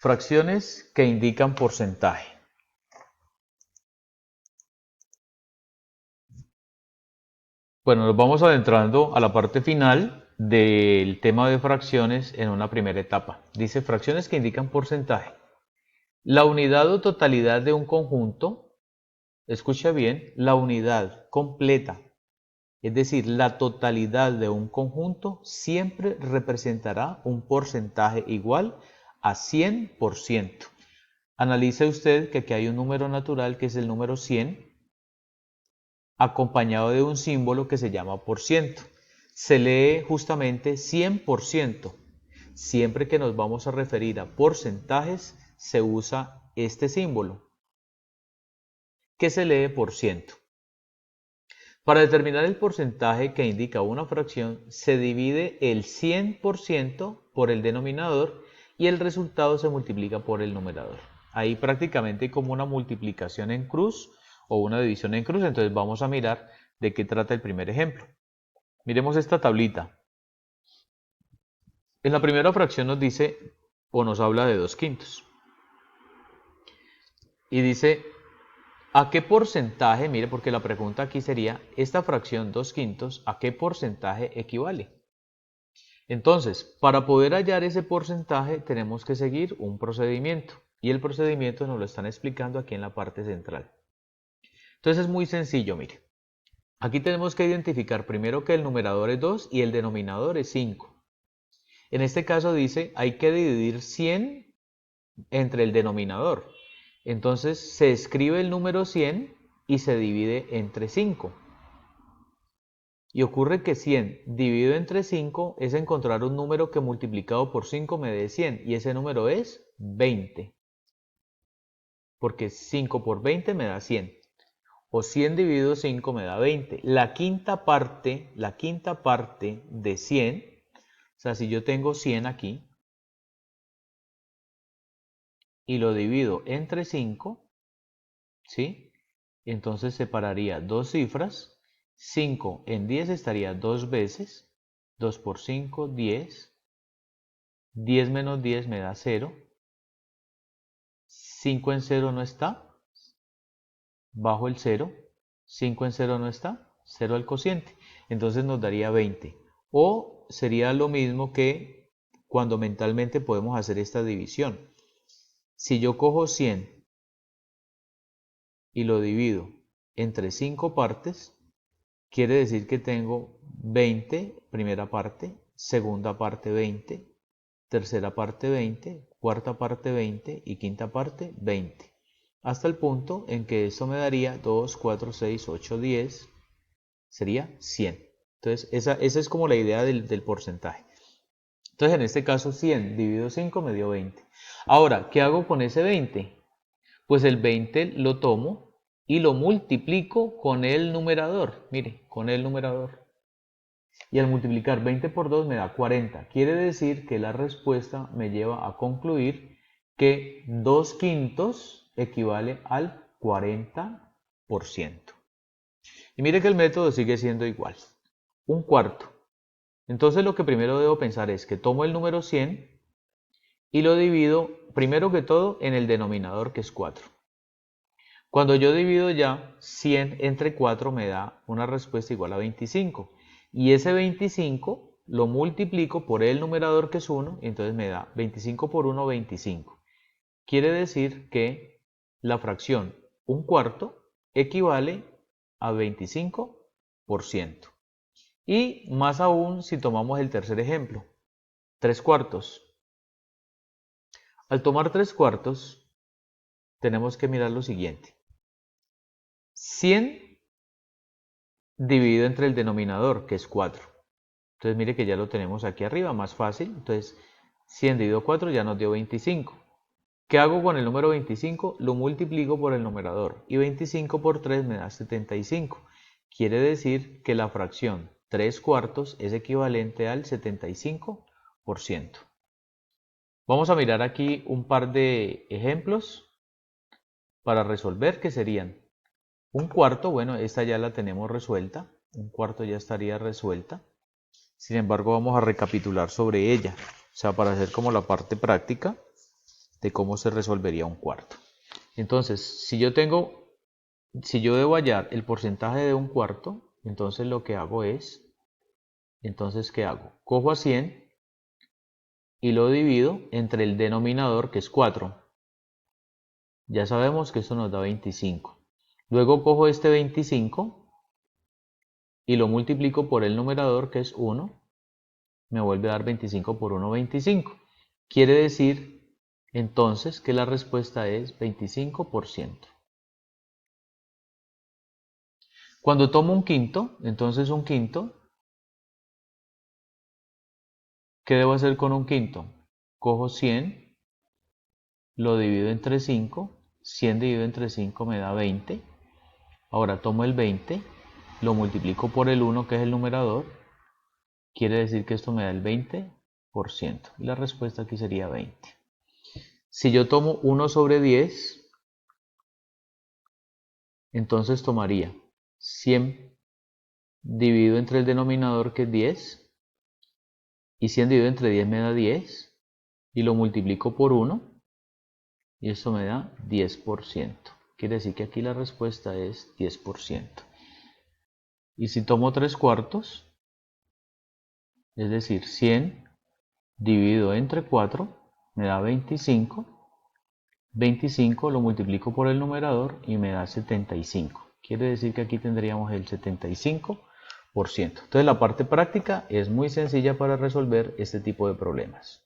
Fracciones que indican porcentaje. Bueno, nos vamos adentrando a la parte final del tema de fracciones en una primera etapa. Dice fracciones que indican porcentaje. La unidad o totalidad de un conjunto, escucha bien, la unidad completa, es decir, la totalidad de un conjunto siempre representará un porcentaje igual a 100%. Analice usted que aquí hay un número natural que es el número 100, acompañado de un símbolo que se llama por ciento. Se lee justamente 100%. Siempre que nos vamos a referir a porcentajes, se usa este símbolo, que se lee por ciento. Para determinar el porcentaje que indica una fracción, se divide el 100% por el denominador y el resultado se multiplica por el numerador. Ahí prácticamente como una multiplicación en cruz o una división en cruz. Entonces vamos a mirar de qué trata el primer ejemplo. Miremos esta tablita. En la primera fracción nos dice o nos habla de 2/5. Y dice, ¿a qué porcentaje? Mire, porque la pregunta aquí sería, esta fracción 2/5, ¿a qué porcentaje equivale? Entonces, para poder hallar ese porcentaje tenemos que seguir un procedimiento. Y el procedimiento nos lo están explicando aquí en la parte central. Entonces es muy sencillo, mire. Aquí tenemos que identificar primero que el numerador es 2 y el denominador es 5. En este caso dice, hay que dividir 100 entre el denominador. Entonces se escribe el número 100 y se divide entre 5. Y ocurre que 100 dividido entre 5 es encontrar un número que multiplicado por 5 me dé 100. Y ese número es 20. Porque 5 por 20 me da 100. O 100 dividido 5 me da 20. La quinta parte de 100, o sea, si yo tengo 100 aquí y lo divido entre 5, ¿sí? Entonces separaría dos cifras. 5 en 10 estaría 2 veces. 2 por 5, 10. 10 menos 10 me da 0. 5 en 0 no está. Bajo el 0. 5 en 0 no está. 0 al cociente. Entonces nos daría 20. O sería lo mismo que cuando mentalmente podemos hacer esta división. Si yo cojo 100 y lo divido entre 5 partes, quiere decir que tengo 20, primera parte, segunda parte 20, tercera parte 20, cuarta parte 20 y quinta parte 20. Hasta el punto en que esto me daría 2, 4, 6, 8, 10, sería 100. Entonces esa es como la idea del porcentaje. Entonces en este caso 100 dividido 5 me dio 20. Ahora, ¿qué hago con ese 20? Pues el 20 lo tomo y lo multiplico con el numerador. Mire, con el numerador. Y al multiplicar 20 por 2 me da 40. Quiere decir que la respuesta me lleva a concluir que 2/5 equivale al 40%. Y mire que el método sigue siendo igual. Un cuarto. Entonces lo que primero debo pensar es que tomo el número 100 y lo divido primero que todo en el denominador, que es 4. Cuando yo divido ya 100 entre 4 me da una respuesta igual a 25. Y ese 25 lo multiplico por el numerador, que es 1, y entonces me da 25 por 1, 25. Quiere decir que la fracción un cuarto equivale a 25%. Y más aún si tomamos el tercer ejemplo, 3 cuartos. Al tomar 3 cuartos, tenemos que mirar lo siguiente. 100 dividido entre el denominador, que es 4. Entonces mire que ya lo tenemos aquí arriba, más fácil. Entonces 100 dividido 4 ya nos dio 25. ¿Qué hago con el número 25? Lo multiplico por el numerador. Y 25 por 3 me da 75. Quiere decir que la fracción 3 cuartos es equivalente al 75%. Vamos a mirar aquí un par de ejemplos para resolver, que serían un cuarto. Bueno, esta ya la tenemos resuelta. Un cuarto ya estaría resuelta. Sin embargo, vamos a recapitular sobre ella. O sea, para hacer como la parte práctica. de cómo se resolvería un cuarto. Entonces, si yo debo hallar el porcentaje de un cuarto, entonces lo que hago es, ¿qué hago? Cojo a 100 y lo divido entre el denominador, que es 4. Ya sabemos que esto nos da 25. Luego cojo este 25 y lo multiplico por el numerador, que es 1. Me vuelve a dar 25 por 1, 25. Quiere decir entonces que la respuesta es 25%. Cuando tomo un quinto, entonces un quinto, ¿qué debo hacer con un quinto? Cojo 100, lo divido entre 5, 100 dividido entre 5 me da 20. Ahora tomo el 20, lo multiplico por el 1, que es el numerador, quiere decir que esto me da el 20%. Y la respuesta aquí sería 20. Si yo tomo 1 sobre 10, entonces tomaría 100 dividido entre el denominador, que es 10, y 100 dividido entre 10 me da 10, y lo multiplico por 1, y esto me da 10%. Quiere decir que aquí la respuesta es 10%. Y si tomo 3 cuartos, es decir, 100 dividido entre 4 me da 25. 25 lo multiplico por el numerador y me da 75. Quiere decir que aquí tendríamos el 75%. Entonces la parte práctica es muy sencilla para resolver este tipo de problemas.